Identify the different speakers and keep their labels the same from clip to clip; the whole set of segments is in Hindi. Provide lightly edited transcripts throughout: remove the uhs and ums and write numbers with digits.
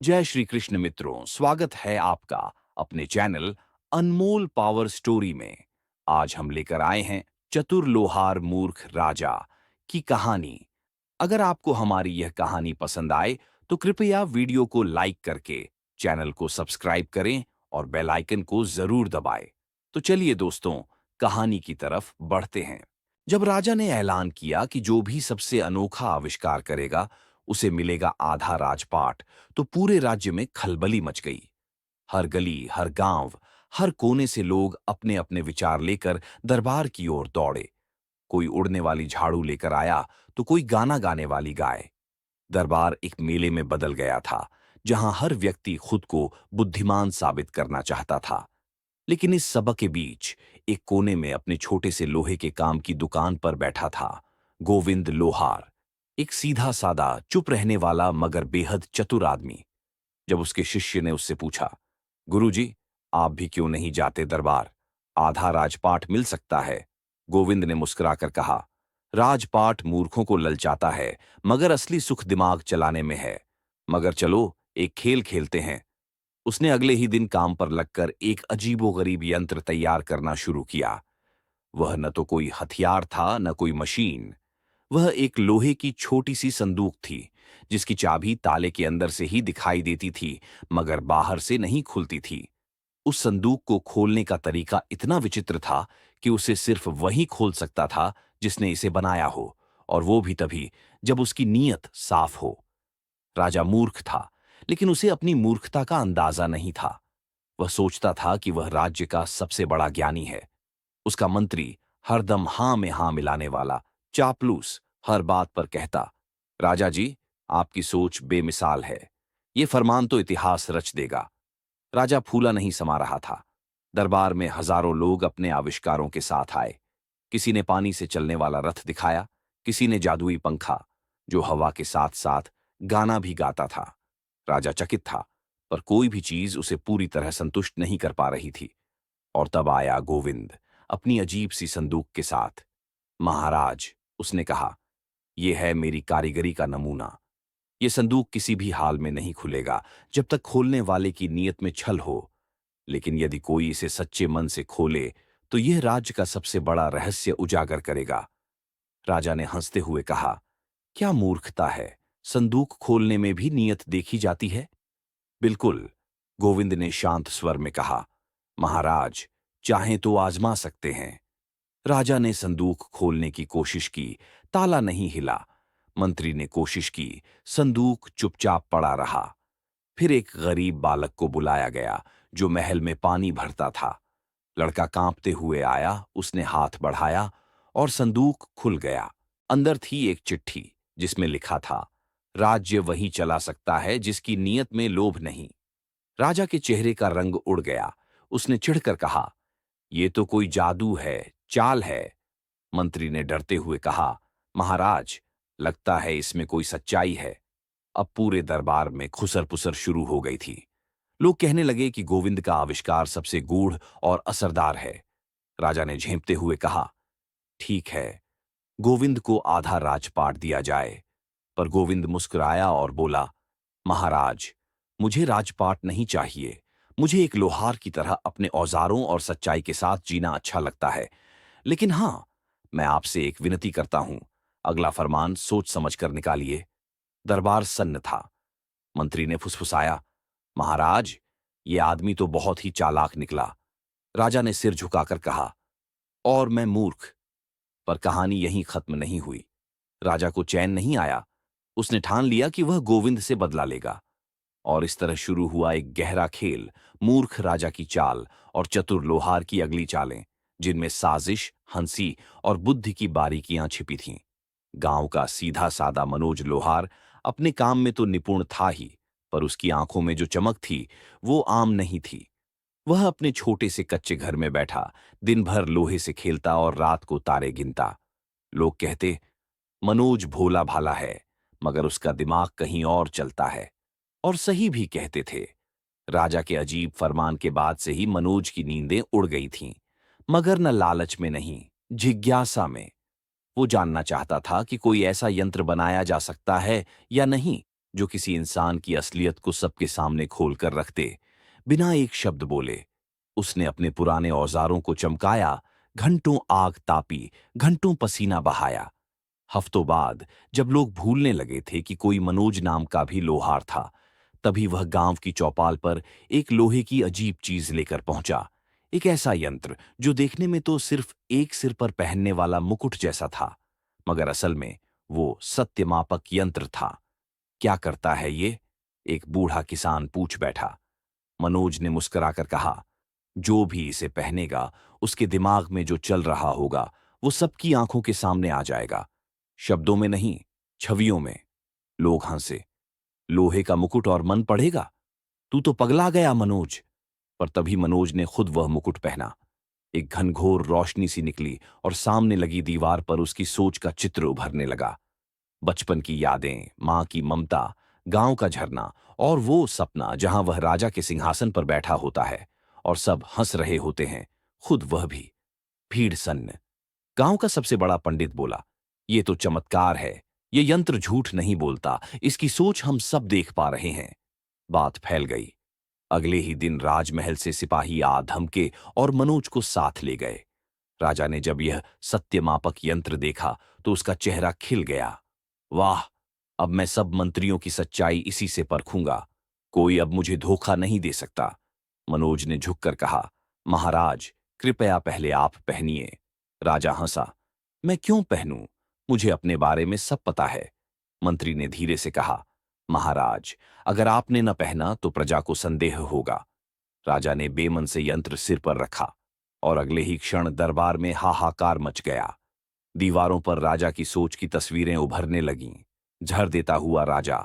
Speaker 1: जय श्री कृष्ण मित्रों, स्वागत है आपका अपने चैनल अनमोल पावर स्टोरी में। आज हम लेकर आए हैं चतुर लोहार मूर्ख राजा की कहानी। अगर आपको हमारी यह कहानी पसंद आए तो कृपया वीडियो को लाइक करके चैनल को सब्सक्राइब करें और बेल आइकन को जरूर दबाएं। तो चलिए दोस्तों, कहानी की तरफ बढ़ते हैं। जब राजा ने ऐलान किया कि जो भी सबसे अनोखा आविष्कार करेगा उसे मिलेगा आधा राजपाट, तो पूरे राज्य में खलबली मच गई। हर गली, हर गांव, हर कोने से लोग अपने अपने विचार लेकर दरबार की ओर दौड़े। कोई उड़ने वाली झाड़ू लेकर आया तो कोई गाना गाने वाली गाय। दरबार एक मेले में बदल गया था, जहां हर व्यक्ति खुद को बुद्धिमान साबित करना चाहता था। लेकिन इस सब के बीच एक कोने में अपने छोटे से लोहे के काम की दुकान पर बैठा था गोविंद लोहार। एक सीधा सादा, चुप रहने वाला मगर बेहद चतुर आदमी। जब उसके शिष्य ने उससे पूछा, गुरुजी, आप भी क्यों नहीं जाते दरबार? आधा राजपाट मिल सकता है। गोविंद ने मुस्कुराकर कहा, राजपाट मूर्खों को ललचाता है, मगर असली सुख दिमाग चलाने में है। मगर चलो, एक खेल खेलते हैं। उसने अगले ही दिन काम पर लगकर एक अजीबोगरीब यंत्र तैयार करना शुरू किया। वह न तो कोई हथियार था, न कोई मशीन। वह एक लोहे की छोटी सी संदूक थी, जिसकी चाबी ताले के अंदर से ही दिखाई देती थी, मगर बाहर से नहीं खुलती थी। उस संदूक को खोलने का तरीका इतना विचित्र था कि उसे सिर्फ वही खोल सकता था जिसने इसे बनाया हो, और वो भी तभी जब उसकी नीयत साफ हो। राजा मूर्ख था, लेकिन उसे अपनी मूर्खता का अंदाजा नहीं था। वह सोचता था कि वह राज्य का सबसे बड़ा ज्ञानी है। उसका मंत्री हरदम हां में हां मिलाने वाला, चापलूस, हर बात पर कहता, राजा जी, आपकी सोच बेमिसाल है। ये फरमान तो इतिहास रच देगा। राजा फूला नहीं समा रहा था। दरबार में हजारों लोग अपने आविष्कारों के साथ आए। किसी ने पानी से चलने वाला रथ दिखाया, किसी ने जादुई पंखा, जो हवा के साथ साथ गाना भी गाता था। राजा चकित था, पर कोई भी चीज उसे पूरी तरह संतुष्ट नहीं कर पा रही थी। और तब आया गोविंद, अपनी अजीब सी संदूक के साथ। महाराज, उसने कहा, यह है मेरी कारीगरी का नमूना। यह संदूक किसी भी हाल में नहीं खुलेगा जब तक खोलने वाले की नीयत में छल हो। लेकिन यदि कोई इसे सच्चे मन से खोले तो यह राज्य का सबसे बड़ा रहस्य उजागर करेगा। राजा ने हंसते हुए कहा, क्या मूर्खता है, संदूक खोलने में भी नीयत देखी जाती है? बिल्कुल, गोविंद ने शांत स्वर में कहा। महाराज, चाहें तो आजमा सकते हैं। राजा ने संदूक खोलने की कोशिश की, ताला नहीं हिला। मंत्री ने कोशिश की, संदूक चुपचाप पड़ा रहा। फिर एक गरीब बालक को बुलाया गया, जो महल में पानी भरता था। लड़का कांपते हुए आया, उसने हाथ बढ़ाया और संदूक खुल गया। अंदर थी एक चिट्ठी, जिसमें लिखा था, राज्य वही चला सकता है जिसकी नीयत में लोभ नहीं। राजा के चेहरे का रंग उड़ गया। उसने चिढ़कर कहा, यह तो कोई जादू है, चाल है। मंत्री ने डरते हुए कहा, महाराज, लगता है इसमें कोई सच्चाई है। अब पूरे दरबार में खुसर-पुसर शुरू हो गई थी। लोग कहने लगे कि गोविंद का आविष्कार सबसे गूढ़ और असरदार है। राजा ने झेंपते हुए कहा, ठीक है, गोविंद को आधा राजपाट दिया जाए। पर गोविंद मुस्कुराया और बोला, महाराज, मुझे राजपाट नहीं चाहिए। मुझे एक लोहार की तरह अपने औजारों और सच्चाई के साथ जीना अच्छा लगता है। लेकिन हां, मैं आपसे एक विनती करता हूं, अगला फरमान सोच समझकर निकालिए। दरबार सन्न था। मंत्री ने फुसफुसाया, महाराज, ये आदमी तो बहुत ही चालाक निकला। राजा ने सिर झुकाकर कहा, और मैं मूर्ख। पर कहानी यहीं खत्म नहीं हुई। राजा को चैन नहीं आया। उसने ठान लिया कि वह गोविंद से बदला लेगा। और इस तरह शुरू हुआ एक गहरा खेल, मूर्ख राजा की चाल और चतुर लोहार की अगली चालें, जिनमें साजिश, हंसी और बुद्धि की बारीकियां छिपी थीं। गांव का सीधा सादा मनोज लोहार अपने काम में तो निपुण था ही, पर उसकी आंखों में जो चमक थी वो आम नहीं थी। वह अपने छोटे से कच्चे घर में बैठा दिन भर लोहे से खेलता और रात को तारे गिनता। लोग कहते, मनोज भोला भाला है, मगर उसका दिमाग कहीं और चलता है। और सही भी कहते थे। राजा के अजीब फरमान के बाद से ही मनोज की नींदें उड़ गई थीं, मगर न लालच में नहीं, जिज्ञासा में। वो जानना चाहता था कि कोई ऐसा यंत्र बनाया जा सकता है या नहीं, जो किसी इंसान की असलियत को सबके सामने खोलकर रखते। बिना एक शब्द बोले उसने अपने पुराने औजारों को चमकाया, घंटों आग तापी, घंटों पसीना बहाया। हफ्तों बाद जब लोग भूलने लगे थे कि कोई मनोज नाम का भी लोहार था, तभी वह गांव की चौपाल पर एक लोहे की अजीब चीज लेकर पहुंचा। एक ऐसा यंत्र जो देखने में तो सिर्फ एक सिर पर पहनने वाला मुकुट जैसा था, मगर असल में वो सत्यमापक यंत्र था। क्या करता है ये? एक बूढ़ा किसान पूछ बैठा। मनोज ने मुस्कुराकर कहा, जो भी इसे पहनेगा उसके दिमाग में जो चल रहा होगा वो सबकी आंखों के सामने आ जाएगा, शब्दों में नहीं, छवियों में। लोग हंसे। लोहे का मुकुट और मन पढ़ेगा? तू तो पगला गया मनोज। पर तभी मनोज ने खुद वह मुकुट पहना। एक घनघोर रोशनी सी निकली और सामने लगी दीवार पर उसकी सोच का चित्र उभरने लगा। बचपन की यादें, मां की ममता, गांव का झरना और वो सपना जहां वह राजा के सिंहासन पर बैठा होता है और सब हंस रहे होते हैं, खुद वह भी। भीड़ सन्न। गांव का सबसे बड़ा पंडित बोला, ये तो चमत्कार है, ये यंत्र झूठ नहीं बोलता, इसकी सोच हम सब देख पा रहे हैं। बात फैल गई। अगले ही दिन राजमहल से सिपाही आ धमके और मनोज को साथ ले गए। राजा ने जब यह सत्यमापक यंत्र देखा तो उसका चेहरा खिल गया। वाह, अब मैं सब मंत्रियों की सच्चाई इसी से परखूंगा। कोई अब मुझे धोखा नहीं दे सकता। मनोज ने झुककर कहा, महाराज, कृपया पहले आप पहनिए। राजा हंसा। मैं क्यों पहनूं? मुझे अपने बारे में सब पता है। मंत्री ने धीरे से कहा, महाराज, अगर आपने न पहना तो प्रजा को संदेह होगा। राजा ने बेमन से यंत्र सिर पर रखा और अगले ही क्षण दरबार में हाहाकार मच गया। दीवारों पर राजा की सोच की तस्वीरें उभरने लगीं। झर देता हुआ राजा,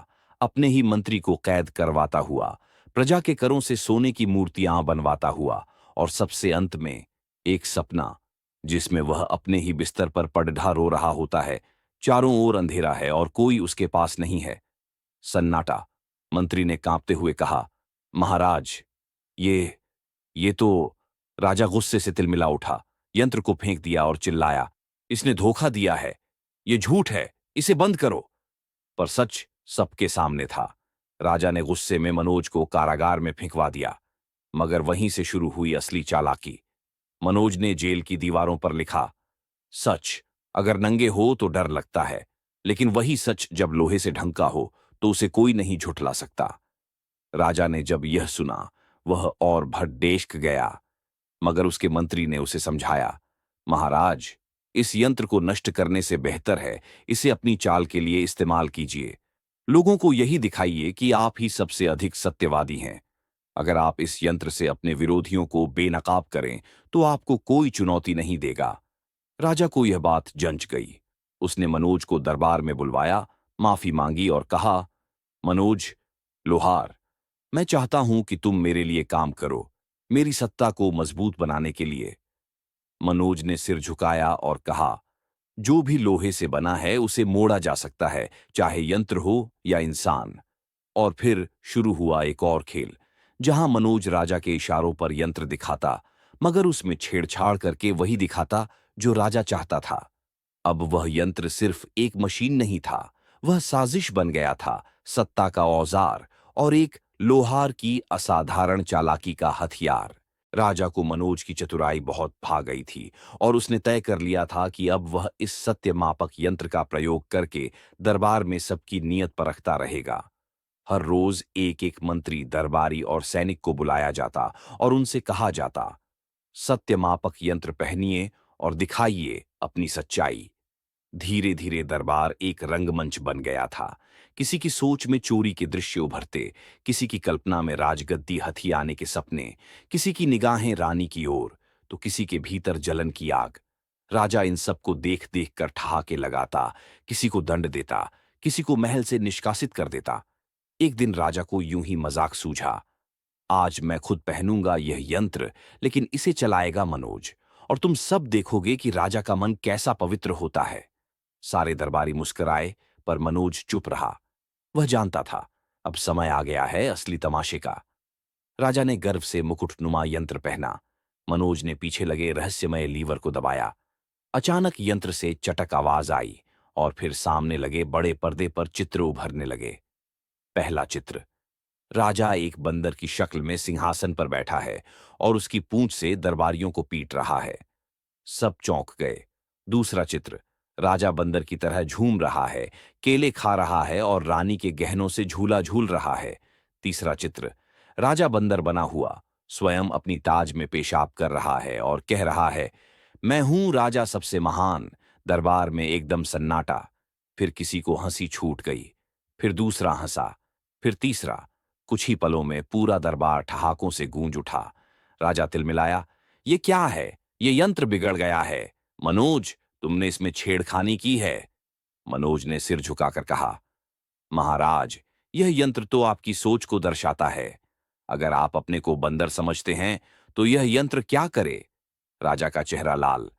Speaker 1: अपने ही मंत्री को कैद करवाता हुआ, प्रजा के करों से सोने की मूर्तियां बनवाता हुआ, और सबसे अंत में एक सपना जिसमें वह अपने ही बिस्तर पर पड़ढ़ा रो रहा होता है। चारों ओर अंधेरा है और कोई उसके पास नहीं है। सन्नाटा। मंत्री ने कांपते हुए कहा, महाराज, ये ये तो। राजा गुस्से से तिलमिला उठा, यंत्र को फेंक दिया और चिल्लाया, इसने धोखा दिया है, ये झूठ है, इसे बंद करो। पर सच सबके सामने था। राजा ने गुस्से में मनोज को कारागार में फेंकवा दिया। मगर वहीं से शुरू हुई असली चालाकी। मनोज ने जेल की दीवारों पर लिखा, सच अगर नंगे हो तो डर लगता है, लेकिन वही सच जब लोहे से ढंका हो तो उसे कोई नहीं झुठला सकता। राजा ने जब यह सुना वह और भड़ेक गया, मगर उसके मंत्री ने उसे समझाया, महाराज, इस यंत्र को नष्ट करने से बेहतर है इसे अपनी चाल के लिए इस्तेमाल कीजिए। लोगों को यही दिखाइए कि आप ही सबसे अधिक सत्यवादी हैं। अगर आप इस यंत्र से अपने विरोधियों को बेनकाब करें तो आपको कोई चुनौती नहीं देगा। राजा को यह बात जंच गई। उसने मनोज को दरबार में बुलवाया, माफी मांगी और कहा, मनोज लोहार, मैं चाहता हूं कि तुम मेरे लिए काम करो, मेरी सत्ता को मजबूत बनाने के लिए। मनोज ने सिर झुकाया और कहा, जो भी लोहे से बना है उसे मोड़ा जा सकता है, चाहे यंत्र हो या इंसान। और फिर शुरू हुआ एक और खेल, जहां मनोज राजा के इशारों पर यंत्र दिखाता, मगर उसमें छेड़छाड़ करके वही दिखाता जो राजा चाहता था। अब वह यंत्र सिर्फ एक मशीन नहीं था, वह साजिश बन गया था, सत्ता का औजार और एक लोहार की असाधारण चालाकी का हथियार। राजा को मनोज की चतुराई बहुत भा गई थी और उसने तय कर लिया था कि अब वह इस सत्य मापक यंत्र का प्रयोग करके दरबार में सबकी नीयत परखता रहेगा। हर रोज एक एक मंत्री, दरबारी और सैनिक को बुलाया जाता और उनसे कहा जाता, सत्य मापक यंत्र पहनिए और दिखाइए अपनी सच्चाई। धीरे धीरे दरबार एक रंगमंच बन गया था। किसी की सोच में चोरी के दृश्य उभरते, किसी की कल्पना में राजगद्दी हथी आने के सपने, किसी की निगाहें रानी की ओर, तो किसी के भीतर जलन की आग। राजा इन सबको देख देख कर ठहाके लगाता, किसी को दंड देता, किसी को महल से निष्कासित कर देता। एक दिन राजा को यूं ही मजाक सूझा, आज मैं खुद पहनूंगा यह यंत्र, लेकिन इसे चलाएगा मनोज, और तुम सब देखोगे कि राजा का मन कैसा पवित्र होता है। सारे दरबारी मुस्कुराए, पर मनोज चुप रहा। वह जानता था, अब समय आ गया है असली तमाशे का। राजा ने गर्व से मुकुटनुमा यंत्र पहना। मनोज ने पीछे लगे रहस्यमय लीवर को दबाया। अचानक यंत्र से चटक आवाज आई और फिर सामने लगे बड़े पर्दे पर चित्र उभरने लगे। पहला चित्र। राजा एक बंदर की शक्ल में सिंहासन पर बैठा है और उसकी पूंछ से दरबारियों को पीट रहा है। सब चौंक गए। दूसरा चित्र। राजा बंदर की तरह झूम रहा है, केले खा रहा है और रानी के गहनों से झूला झूल रहा है। तीसरा चित्र। राजा बंदर बना हुआ स्वयं अपनी ताज में पेशाब कर रहा है और कह रहा है, मैं हूं राजा सबसे महान। दरबार में एकदम सन्नाटा। फिर किसी को हंसी छूट गई। फिर दूसरा हंसा। फिर तीसरा। कुछ ही पलों में पूरा दरबार ठहाकों से गूंज उठा। राजा तिलमिलाया, ये क्या है? ये यंत्र बिगड़ गया है। मनोज, तुमने इसमें छेड़खानी की है। मनोज ने सिर झुकाकर कहा, महाराज, यह यंत्र तो आपकी सोच को दर्शाता है। अगर आप अपने को बंदर समझते हैं तो यह यंत्र क्या करे? राजा का चेहरा लाल।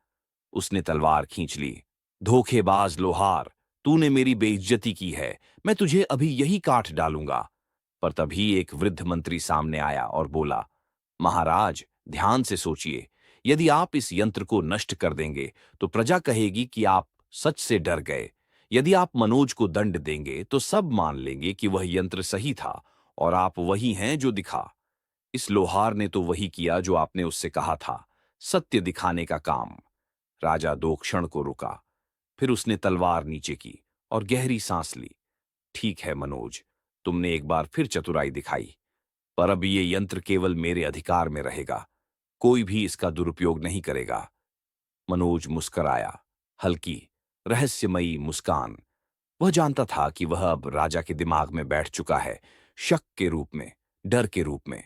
Speaker 1: उसने तलवार खींच ली। धोखेबाज लोहार, तूने मेरी बेइज्जती की है। मैं तुझे अभी यही काट डालूंगा। पर तभी एक वृद्ध मंत्री सामने आया और बोला, महाराज, ध्यान से सोचिए। यदि आप इस यंत्र को नष्ट कर देंगे तो प्रजा कहेगी कि आप सच से डर गए। यदि आप मनोज को दंड देंगे तो सब मान लेंगे कि वह यंत्र सही था और आप वही हैं जो दिखा। इस लोहार ने तो वही किया जो आपने उससे कहा था, सत्य दिखाने का काम। राजा 2 क्षण को रुका। फिर उसने तलवार नीचे की और गहरी सांस ली। ठीक है मनोज, तुमने एक बार फिर चतुराई दिखाई, पर अब ये यंत्र केवल मेरे अधिकार में रहेगा। कोई भी इसका दुरुपयोग नहीं करेगा। मनोज मुस्कराया, हल्की, रहस्यमयी मुस्कान। वह जानता था कि वह अब राजा के दिमाग में बैठ चुका है, शक के रूप में, डर के रूप में।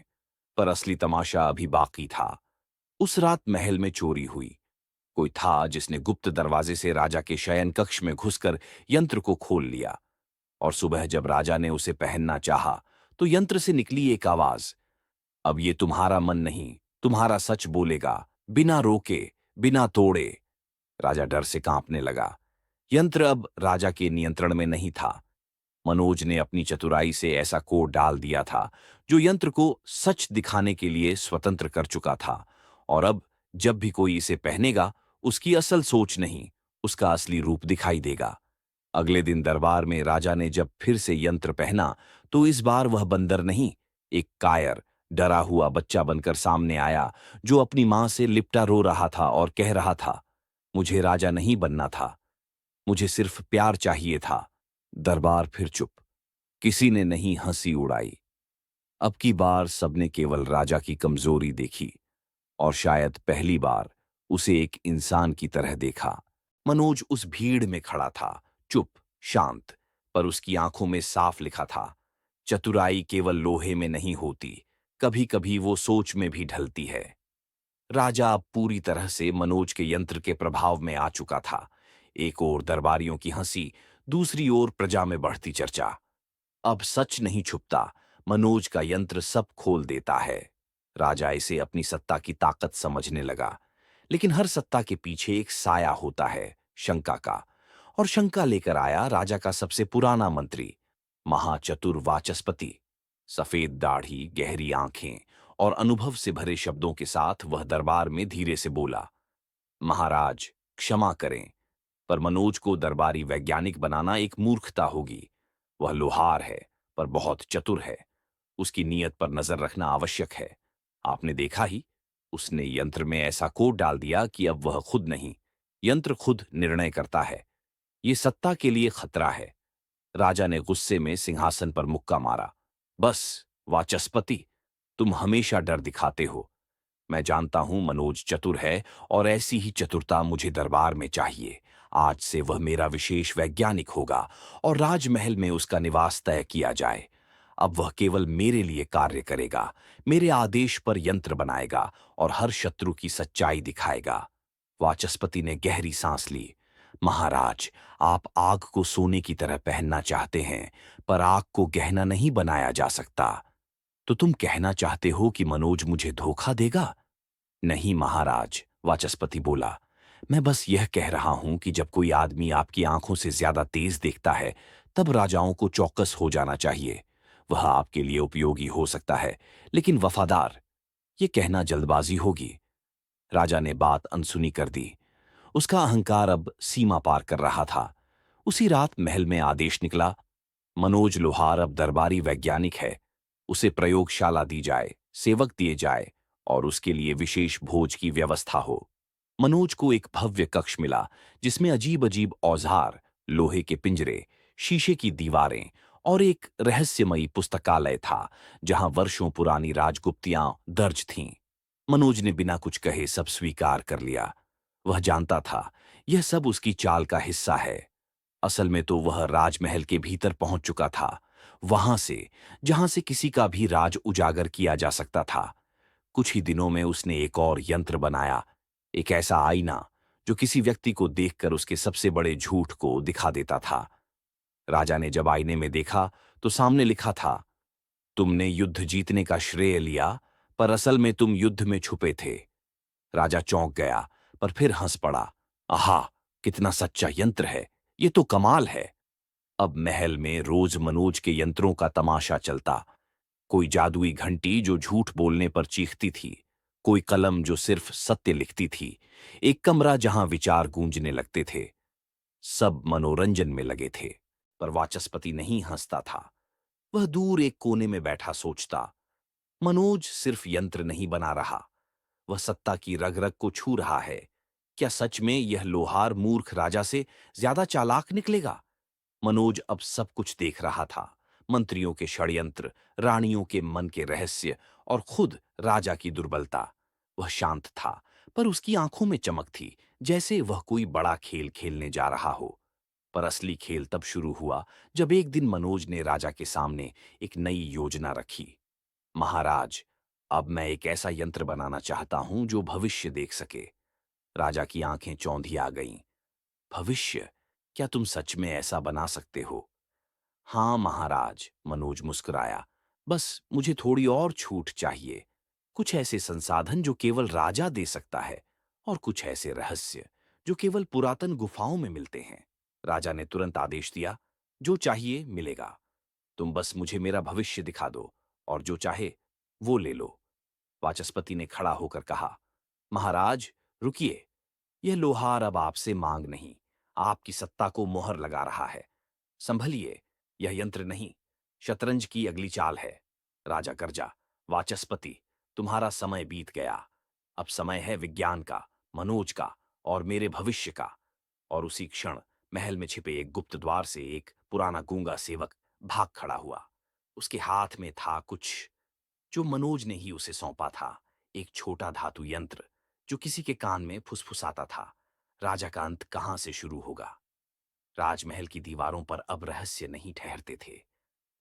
Speaker 1: पर असली तमाशा अभी बाकी था। उस रात महल में चोरी हुई। कोई था जिसने गुप्त दरवाजे से राजा के शयन कक्ष में घुसकर यंत्र को खोल लिया। और सुबह जब राजा ने उसे पहनना चाहा तो यंत्र से निकली एक आवाज, अब ये तुम्हारा मन नहीं, तुम्हारा सच बोलेगा, बिना रोके, बिना तोड़े। राजा डर से कांपने लगा। यंत्र अब राजा के नियंत्रण में नहीं था। मनोज ने अपनी चतुराई से ऐसा कोड डाल दिया था जो यंत्र को सच दिखाने के लिए स्वतंत्र कर चुका था। और अब जब भी कोई इसे पहनेगा, उसकी असल सोच नहीं, उसका असली रूप दिखाई देगा। अगले दिन दरबार में राजा ने जब फिर से यंत्र पहना तो इस बार वह बंदर नहीं, एक कायर, डरा हुआ बच्चा बनकर सामने आया जो अपनी मां से लिपटा रो रहा था और कह रहा था, मुझे राजा नहीं बनना था, मुझे सिर्फ प्यार चाहिए था। दरबार फिर चुप। किसी ने नहीं हंसी उड़ाई। अब की बार सबने केवल राजा की कमजोरी देखी और शायद पहली बार उसे एक इंसान की तरह देखा। मनोज उस भीड़ में खड़ा था, चुप, शांत, पर उसकी आंखों में साफ लिखा था, चतुराई केवल लोहे में नहीं होती, कभी कभी वो सोच में भी ढलती है। राजा अब पूरी तरह से मनोज के यंत्र के प्रभाव में आ चुका था। एक ओर दरबारियों की हंसी, दूसरी ओर प्रजा में बढ़ती चर्चा। अब सच नहीं छुपता, मनोज का यंत्र सब खोल देता है। राजा इसे अपनी सत्ता की ताकत समझने लगा। लेकिन हर सत्ता के पीछे एक साया होता है, शंका का। और शंका लेकर आया राजा का सबसे पुराना मंत्री, महाचतुर वाचस्पति। सफेद दाढ़ी, गहरी आंखें और अनुभव से भरे शब्दों के साथ वह दरबार में धीरे से बोला, महाराज, क्षमा करें, पर मनोज को दरबारी वैज्ञानिक बनाना एक मूर्खता होगी। वह लोहार है, पर बहुत चतुर है। उसकी नीयत पर नजर रखना आवश्यक है। आपने देखा ही, उसने यंत्र में ऐसा कोड डाल दिया कि अब वह खुद नहीं, यंत्र खुद निर्णय करता है। ये सत्ता के लिए खतरा है। राजा ने गुस्से में सिंहासन पर मुक्का मारा। बस, वाचस्पति, तुम हमेशा डर दिखाते हो। मैं जानता हूं मनोज चतुर है और ऐसी ही चतुरता मुझे दरबार में चाहिए। आज से वह मेरा विशेष वैज्ञानिक होगा और राजमहल में उसका निवास तय किया जाए। अब वह केवल मेरे लिए कार्य करेगा, मेरे आदेश पर यंत्र बनाएगा और हर शत्रु की सच्चाई दिखाएगा। वाचस्पति ने गहरी सांस ली। महाराज, आप आग को सोने की तरह पहनना चाहते हैं, पर आग को गहना नहीं बनाया जा सकता। तो तुम कहना चाहते हो कि मनोज मुझे धोखा देगा? नहीं महाराज, वाचस्पति बोला। मैं बस यह कह रहा हूं कि जब कोई आदमी आपकी आंखों से ज्यादा तेज देखता है, तब राजाओं को चौकस हो जाना चाहिए। वह आपके लिए उपयोगी हो सकता है, लेकिन वफादार, ये कहना जल्दबाजी होगी। राजा ने बात अनसुनी कर दी। उसका अहंकार अब सीमा पार कर रहा था। उसी रात महल में आदेश निकला, मनोज लोहार अब दरबारी वैज्ञानिक है। उसे प्रयोगशाला दी जाए, सेवक दिए जाए और उसके लिए विशेष भोज की व्यवस्था हो। मनोज को एक भव्य कक्ष मिला जिसमें अजीब अजीब औजार, लोहे के पिंजरे, शीशे की दीवारें और एक रहस्यमयी पुस्तकालय था जहां वर्षों पुरानी राजगुप्तियां दर्ज थीं। मनोज ने बिना कुछ कहे सब स्वीकार कर लिया। वह जानता था यह सब उसकी चाल का हिस्सा है। असल में तो वह राजमहल के भीतर पहुंच चुका था, वहां से जहां से किसी का भी राज उजागर किया जा सकता था। कुछ ही दिनों में उसने एक और यंत्र बनाया, एक ऐसा आईना जो किसी व्यक्ति को देखकर उसके सबसे बड़े झूठ को दिखा देता था। राजा ने जब आईने में देखा तो सामने लिखा था, तुमने युद्ध जीतने का श्रेय लिया, पर असल में तुम युद्ध में छुपे थे। राजा चौंक गया, पर फिर हंस पड़ा। आहा, कितना सच्चा यंत्र है! ये तो कमाल है। अब महल में रोज मनोज के यंत्रों का तमाशा चलता। कोई जादुई घंटी जो झूठ बोलने पर चीखती थी, कोई कलम जो सिर्फ सत्य लिखती थी, एक कमरा जहां विचार गूंजने लगते थे। सब मनोरंजन में लगे थे, पर वाचस्पति नहीं हंसता था। वह दूर एक कोने में बैठा सोचता, मनोज सिर्फ यंत्र नहीं बना रहा, वह सत्ता की रग रग को छू रहा है। क्या सच में यह लोहार मूर्ख राजा से ज्यादा चालाक निकलेगा? मनोज अब सब कुछ देख रहा था, मंत्रियों के षड्यंत्र, रानियों के मन के रहस्य और खुद राजा की दुर्बलता। वह शांत था, पर उसकी आंखों में चमक थी, जैसे वह कोई बड़ा खेल खेलने जा रहा हो। पर असली खेल तब शुरू हुआ जब एक दिन मनोज ने राजा के सामने एक नई योजना रखी। महाराज, अब मैं एक ऐसा यंत्र बनाना चाहता हूं जो भविष्य देख सके। राजा की आंखें चौंधी आ गईं। भविष्य? क्या तुम सच में ऐसा बना सकते हो? हाँ महाराज, मनोज मुस्कुराया। बस मुझे थोड़ी और छूट चाहिए। कुछ ऐसे संसाधन जो केवल राजा दे सकता है, और कुछ ऐसे रहस्य जो केवल पुरातन गुफाओं में मिलते हैं। राजा ने तुरंत आदेश दिया, जो चाहिए मिलेगा। तुम बस मुझे मेरा भविष्य दिखा दो, और जो चाहे वो ले लो। वाचस्पति ने खड़ा होकर कहा, महाराज रुकिए, यह लोहार अब आपसे मांग नहीं, आपकी सत्ता को मोहर लगा रहा है। संभलिए, यह यंत्र नहीं, शतरंज की अगली चाल है। राजा गर्जा, वाचस्पति, तुम्हारा समय बीत गया। अब समय है विज्ञान का, मनोज का और मेरे भविष्य का। और उसी क्षण महल में छिपे एक गुप्त द्वार से एक पुराना गूंगा सेवक भाग खड़ा हुआ। उसके हाथ में था कुछ जो मनोज ने ही उसे सौंपा था, एक छोटा धातु यंत्र जो किसी के कान में फुसफुसाता था, राजा का अंत कहां से शुरू होगा। राजमहल की दीवारों पर अब रहस्य नहीं ठहरते थे।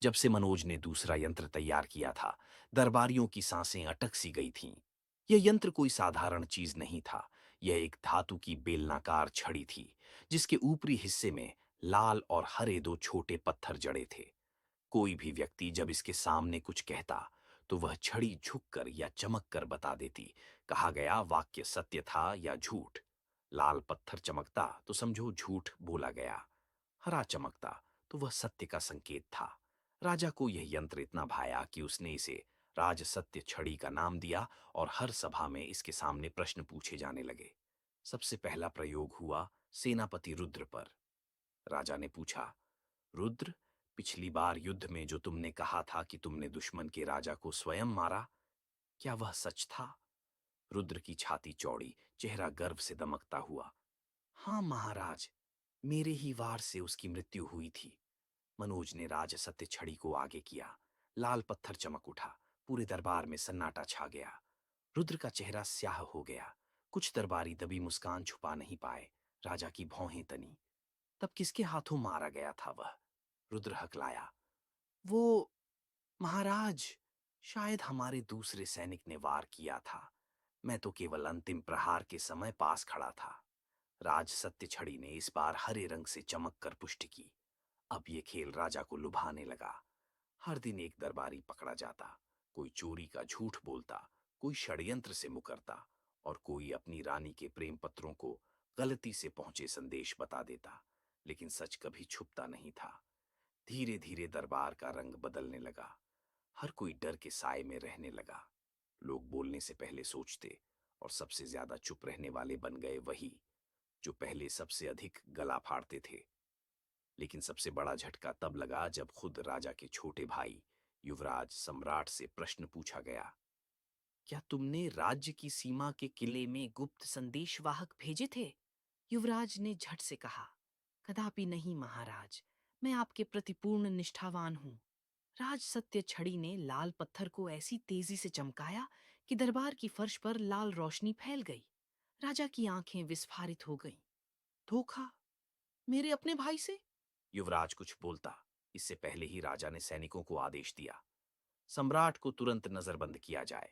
Speaker 1: जब से मनोज ने दूसरा यंत्र तैयार किया था, दरबारियों की सांसें अटक सी गई थीं। यह यंत्र कोई साधारण चीज नहीं था। यह एक धातु की बेलनाकार छड़ी थी, जिसके ऊपरी हिस्से में लाल और हरे दो छोटे पत्थर जड़े थे। कोई भी व्यक्ति जब इसके सामने कुछ कहता, तो वह छड़ी झुककर या चमककर बता देती, कहा गया वाक्य सत्य था या झूठ। लाल पत्थर चमकता तो समझो झूठ बोला गया, हरा चमकता तो वह सत्य का संकेत था। राजा को यह यंत्र इतना भाया कि उसने इसे राज सत्य छड़ी का नाम दिया, और हर सभा में इसके सामने प्रश्न पूछे जाने लगे। सबसे पहला प्रयोग हुआ सेनापति रुद्र पर। राजा ने पूछा, रुद्र, पिछली बार युद्ध में जो तुमने कहा था कि तुमने दुश्मन के राजा को स्वयं मारा, क्या वह सच था? रुद्र की छाती चौड़ी, चेहरा गर्व से दमकता हुआ। हाँ महाराज, मेरे ही वार से उसकी मृत्यु हुई थी। मनोज ने राज सत्य छड़ी को आगे किया। लाल पत्थर चमक उठा, पूरे दरबार में सन्नाटा छा गया। रुद्र का चेहरा स्याह हो गया। कुछ दरबारी दबी मुस्कान छुपा नहीं पाए। राजा की भौहें तनी। तब किसके हाथों मारा गया था वह? रुद्र हकलाया, वो महाराज, शायद हमारे दूसरे सैनिक ने वार किया था। मैं तो केवल अंतिम प्रहार के समय पास खड़ा था। राज सत्य छड़ी ने इस बार हरे रंग से चमक कर पुष्टि की। अब ये खेल राजा को लुभाने लगा। हर दिन एक दरबारी पकड़ा जाता, कोई चोरी का झूठ बोलता, कोई षड्यंत्र से मुकरता, और कोई अपनी रानी के प्रेम पत्रों को गलती से पहुंचे संदेश बता देता। लेकिन सच कभी छुपता नहीं था। धीरे धीरे दरबार का रंग बदलने लगा। हर कोई डर के साए में रहने लगा। लोग बोलने से पहले सोचते, और सबसे ज्यादा चुप रहने वाले बन गए वही जो पहले सबसे अधिक गला फाड़ते थे। लेकिन सबसे बड़ा झटका तब लगा जब खुद राजा के छोटे भाई युवराज सम्राट से प्रश्न पूछा गया। क्या तुमने राज्य की सीमा के किले में गुप्त संदेशवाहक भेजे थे? युवराज ने झट से कहा, कदापि नहीं महाराज, मैं आपके प्रति पूर्ण निष्ठावान हूं। राज सत्य छड़ी ने लाल पत्थर को ऐसी तेजी से चमकाया कि दरबार की फर्श पर लाल रोशनी फैल गई। राजा की आंखें विस्फारित हो गईं। धोखा? मेरे अपने भाई से? युवराज कुछ बोलता, इससे पहले ही राजा ने सैनिकों को आदेश दिया, सम्राट को तुरंत नजरबंद किया जाए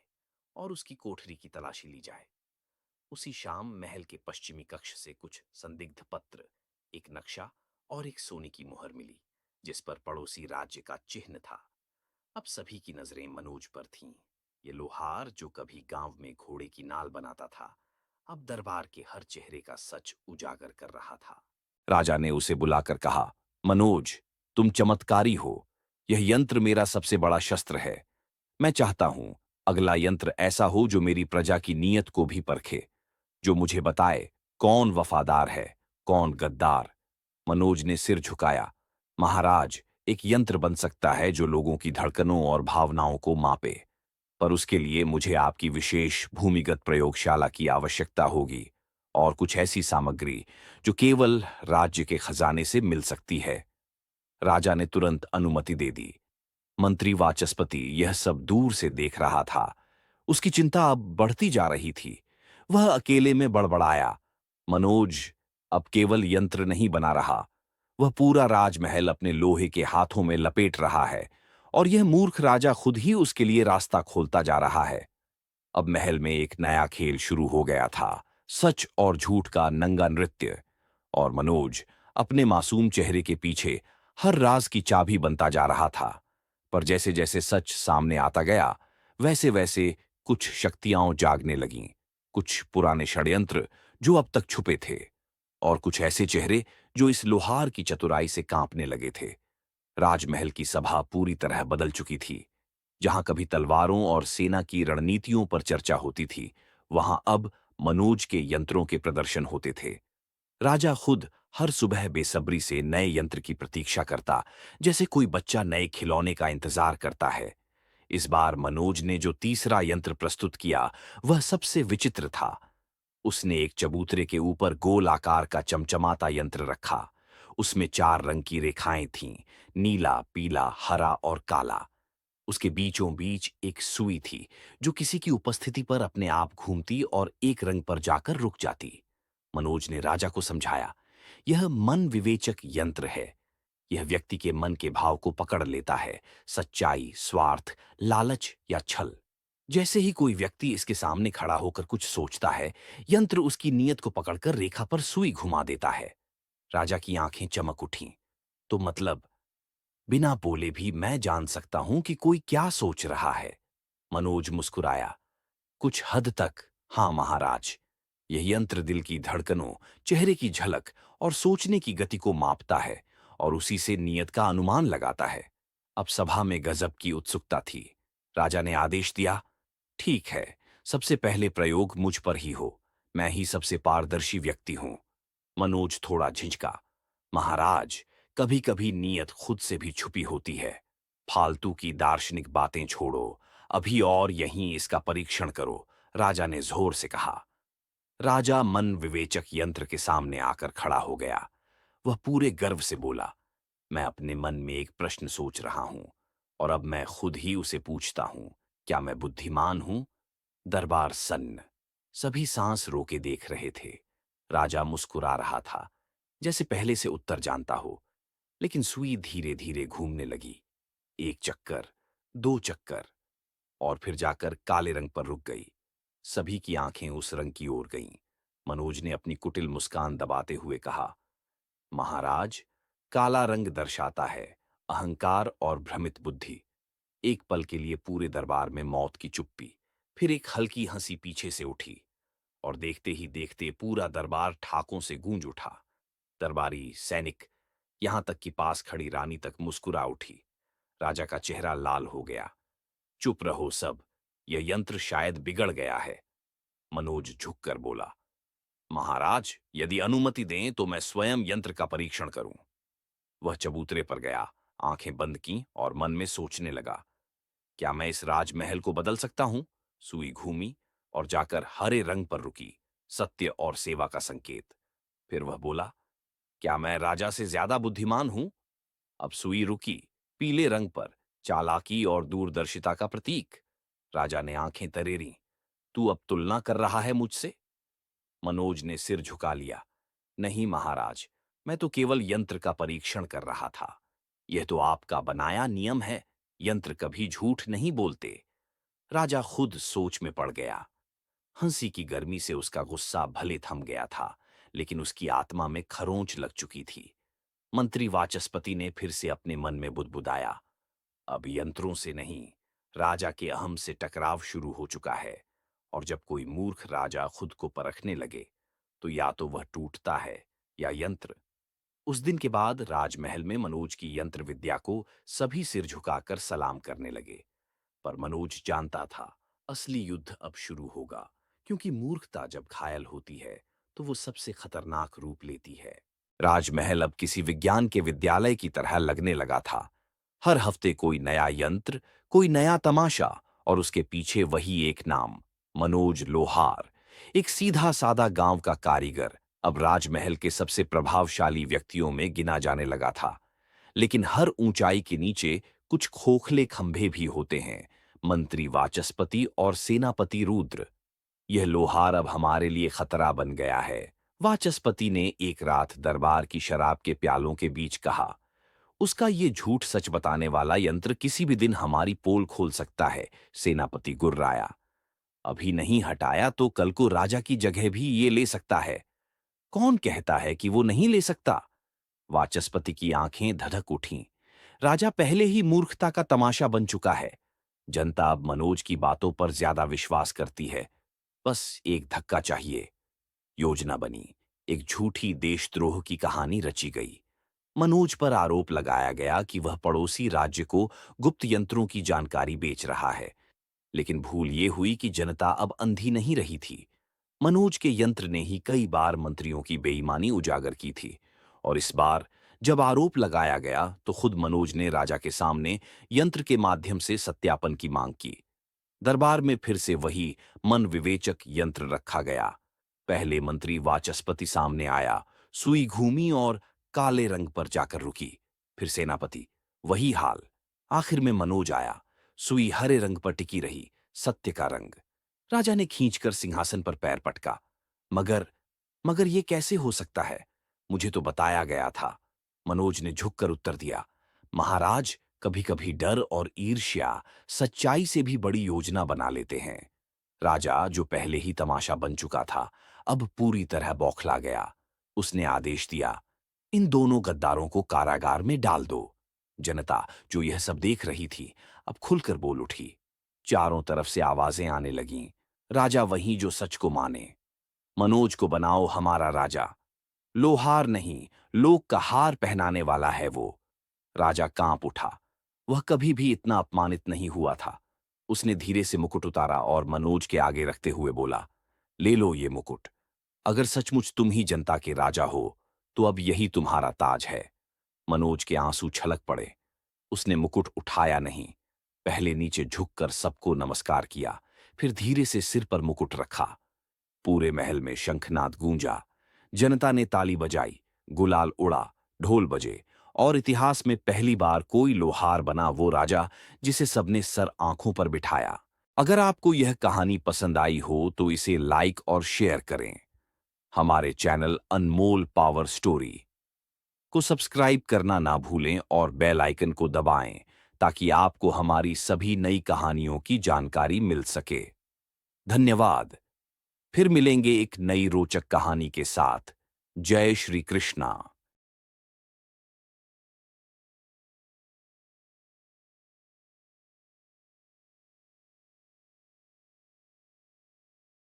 Speaker 1: और उसकी कोठरी की तलाशी ली जाए। उसी शाम महल के पश्चिमी कक्ष से कुछ संदिग्ध पत्र, एक नक्शा और एक सोने की मुहर मिली, जिस पर पड़ोसी राज्य का चिन्ह था। अब सभी की नजरें मनोज पर थीं। ये लोहार जो कभी गांव में घोड़े की नाल बनाता था, अब दरबार के हर चेहरे का सच उजागर कर रहा था। राजा ने उसे बुलाकर कहा, मनोज, तुम चमत्कारी हो। यह यंत्र मेरा सबसे बड़ा शस्त्र है। मैं चाहता हूं अगला यंत्र ऐसा हो जो मेरी प्रजा की नीयत को भी परखे, जो मुझे बताए कौन वफादार है, कौन गद्दार। मनोज ने सिर झुकाया। महाराज, एक यंत्र बन सकता है जो लोगों की धड़कनों और भावनाओं को मापे, पर उसके लिए मुझे आपकी विशेष भूमिगत प्रयोगशाला की आवश्यकता होगी और कुछ ऐसी सामग्री जो केवल राज्य के खजाने से मिल सकती है। राजा ने तुरंत अनुमति दे दी। मंत्री वाचस्पति यह सब दूर से देख रहा था। उसकी चिंता अब बढ़ती जा रही थी। वह अकेले में बड़बड़ाया, मनोज अब केवल यंत्र नहीं बना रहा, वह पूरा राजमहल अपने लोहे के हाथों में लपेट रहा है और यह मूर्ख राजा खुद ही उसके लिए रास्ता खोलता जा रहा है। अब महल में एक नया खेल शुरू हो गया था, सच और झूठ का नंगा नृत्य। और मनोज अपने मासूम चेहरे के पीछे हर राज की चाबी बनता जा रहा था। पर जैसे जैसे सच सामने आता गया, वैसे वैसे कुछ शक्तियां जागने लगीं, कुछ पुराने षड्यंत्र जो अब तक छुपे थे, और कुछ ऐसे चेहरे जो इस लोहार की चतुराई से कांपने लगे थे। राजमहल की सभा पूरी तरह बदल चुकी थी। जहां कभी तलवारों और सेना की रणनीतियों पर चर्चा होती थी, वहां अब मनोज के यंत्रों के प्रदर्शन होते थे। राजा खुद हर सुबह बेसब्री से नए यंत्र की प्रतीक्षा करता, जैसे कोई बच्चा नए खिलौने का इंतजार करता है। इस बार मनोज ने जो तीसरा यंत्र प्रस्तुत किया, वह सबसे विचित्र था। उसने एक चबूतरे के ऊपर गोल आकार का चमचमाता यंत्र रखा। उसमें 4 रंग की रेखाएं थीं, नीला, पीला, हरा और काला। उसके बीचों बीच एक सुई थी, जो किसी की उपस्थिति पर अपने आप घूमती और एक रंग पर जाकर रुक जाती। मनोज ने राजा को समझाया, यह मन विवेचक यंत्र है। यह व्यक्ति के मन के भाव को पकड़ लेता है, सच्चाई, स्वार्थ, लालच या छल। जैसे ही कोई व्यक्ति इसके सामने खड़ा होकर कुछ सोचता है, यंत्र उसकी नीयत को पकड़कर रेखा पर सुई घुमा देता है। राजा की आंखें चमक उठीं। तो मतलब बिना बोले भी मैं जान सकता हूं कि कोई क्या सोच रहा है। मनोज मुस्कुराया, कुछ हद तक हाँ महाराज। यह यंत्र दिल की धड़कनों, चेहरे की झलक और सोचने की गति को मापता है और उसी से नियत का अनुमान लगाता है। अब सभा में गजब की उत्सुकता थी। राजा ने आदेश दिया, ठीक है, सबसे पहले प्रयोग मुझ पर ही हो। मैं ही सबसे पारदर्शी व्यक्ति हूं। मनोज थोड़ा झिझका, महाराज, कभी कभी नीयत खुद से भी छुपी होती है। फालतू की दार्शनिक बातें छोड़ो, अभी और यहीं इसका परीक्षण करो, राजा ने जोर से कहा। राजा मन विवेचक यंत्र के सामने आकर खड़ा हो गया। वह पूरे गर्व से बोला, मैं अपने मन में एक प्रश्न सोच रहा हूं और अब मैं खुद ही उसे पूछता हूं, क्या मैं बुद्धिमान हूं? दरबार सन्न, सभी सांस रोके देख रहे थे। राजा मुस्कुरा रहा था, जैसे पहले से उत्तर जानता हो। लेकिन सुई धीरे धीरे घूमने लगी। एक चक्कर, 2 चक्कर, और फिर जाकर काले रंग पर रुक गई। सभी की आंखें उस रंग की ओर गईं। मनोज ने अपनी कुटिल मुस्कान दबाते हुए कहा, महाराज, काला रंग दर्शाता है अहंकार और भ्रमित बुद्धि। एक पल के लिए पूरे दरबार में मौत की चुप्पी। फिर एक हल्की हंसी पीछे से उठी और देखते ही देखते पूरा दरबार ठाकों से गूंज उठा। दरबारी, सैनिक, यहां तक कि पास खड़ी रानी तक मुस्कुरा उठी। राजा का चेहरा लाल हो गया। चुप रहो सब, यह यंत्र शायद बिगड़ गया है। मनोज झुककर बोला, महाराज, यदि अनुमति दें तो मैं स्वयं यंत्र का परीक्षण करूं। वह चबूतरे पर गया, आंखें बंद की और मन में सोचने लगा, क्या मैं इस राजमहल को बदल सकता हूं? सुई घूमी और जाकर हरे रंग पर रुकी, सत्य और सेवा का संकेत। फिर वह बोला, क्या मैं राजा से ज्यादा बुद्धिमान हूं? अब सुई रुकी, पीले रंग पर, चालाकी और दूरदर्शिता का प्रतीक। राजा ने आंखें तरेरी। तू अब तुलना कर रहा है मुझसे? मनोज ने सिर झुका लिया। नहीं महाराज, मैं तो केवल यंत्र का परीक्षण कर रहा था। यह तो आपका बनाया नियम है, यंत्र कभी झूठ नहीं बोलते। राजा खुद सोच में पड़ गया। हंसी की गर्मी से उसका गुस्सा भले थम गया था, लेकिन उसकी आत्मा में खरोंच लग चुकी थी। मंत्री वाचस्पति ने फिर से अपने मन में बुदबुदाया, अब यंत्रों से नहीं, राजा के अहम से टकराव शुरू हो चुका है। और जब कोई मूर्ख राजा खुद को परखने लगे, तो या तो वह टूटता है या यंत्र। उस दिन के बाद राजमहल में मनोज की यंत्र विद्या को सभी सिर झुकाकर सलाम करने लगे। पर मनोज जानता था, असली युद्ध अब शुरू होगा, क्योंकि मूर्खता जब घायल होती है तो वो सबसे खतरनाक रूप लेती है। राजमहल अब किसी विज्ञान के विद्यालय की तरह लगने लगा था। हर हफ्ते कोई नया यंत्र, कोई नया तमाशा, और उसके पीछे वही एक नाम, मनोज लोहार। एक सीधा साधा गांव का कारीगर अब राजमहल के सबसे प्रभावशाली व्यक्तियों में गिना जाने लगा था। लेकिन हर ऊंचाई के नीचे कुछ खोखले खंभे भी होते हैं, मंत्री वाचस्पति और सेनापति रुद्र। यह लोहार अब हमारे लिए खतरा बन गया है, वाचस्पति ने एक रात दरबार की शराब के प्यालों के बीच कहा। उसका ये झूठ सच बताने वाला यंत्र किसी भी दिन हमारी पोल खोल सकता है, सेनापति गुर्राया। अभी नहीं हटाया तो कल को राजा की जगह भी ये ले सकता है। कौन कहता है कि वो नहीं ले सकता? वाचस्पति की आंखें धधक उठीं। राजा पहले ही मूर्खता का तमाशा बन चुका है। जनता अब मनोज की बातों पर ज्यादा विश्वास करती है। बस एक धक्का चाहिए। योजना बनी, एक झूठी देशद्रोह की कहानी रची गई। मनोज पर आरोप लगाया गया कि वह पड़ोसी राज्य को गुप्त यंत्रों की जानकारी बेच रहा है। लेकिन भूल ये हुई कि जनता अब अंधी नहीं रही थी। मनोज के यंत्र ने ही कई बार मंत्रियों की बेईमानी उजागर की थी। और इस बार जब आरोप लगाया गया तो खुद मनोज ने राजा के सामने यंत्र के माध्यम से सत्यापन की मांग की। दरबार में फिर से वही मन विवेचक यंत्र रखा गया। पहले मंत्री वाचस्पति सामने आया, सुई घूमी और काले रंग पर जाकर रुकी। फिर सेनापति, वही हाल। आखिर में मनोज आया, सुई हरे रंग पर टिकी रही, सत्य का रंग। राजा ने खींचकर सिंहासन पर पैर पटका। मगर मगर ये कैसे हो सकता है? मुझे तो बताया गया था। मनोज ने झुककर उत्तर दिया, महाराज, कभी कभी डर और ईर्ष्या सच्चाई से भी बड़ी योजना बना लेते हैं। राजा, जो पहले ही तमाशा बन चुका था, अब पूरी तरह बौखला गया। उसने आदेश दिया, इन दोनों गद्दारों को कारागार में डाल दो। जनता, जो यह सब देख रही थी, अब खुलकर बोल उठी। चारों तरफ से आवाजें आने लगीं। राजा वही जो सच को माने। मनोज को बनाओ हमारा राजा। लोहार नहीं, लोक का हार पहनाने वाला है वो। राजा कांप उठा। वह कभी भी इतना अपमानित नहीं हुआ था। उसने धीरे से मुकुट उतारा और मनोज के आगे रखते हुए बोला, ले लो ये मुकुट। अगर सचमुच तुम ही जनता के राजा हो, तो अब यही तुम्हारा ताज है। मनोज के आंसू छलक पड़े। उसने मुकुट उठाया नहीं, पहले नीचे झुककर सबको नमस्कार किया, फिर धीरे से सिर पर मुकुट रखा। पूरे महल में शंखनाद गूंजा। जनता ने ताली बजाई, गुलाल उड़ा, ढोल बजे, और इतिहास में पहली बार कोई लोहार बना वो राजा जिसे सबने सर आंखों पर बिठाया। अगर आपको यह कहानी पसंद आई हो तो इसे लाइक और शेयर करें। हमारे चैनल अनमोल पावर स्टोरी को सब्सक्राइब करना ना भूलें और बेल आइकन को दबाएं, ताकि आपको हमारी सभी नई कहानियों की जानकारी मिल सके। धन्यवाद। फिर मिलेंगे एक नई रोचक कहानी के साथ। जय श्री कृष्णा।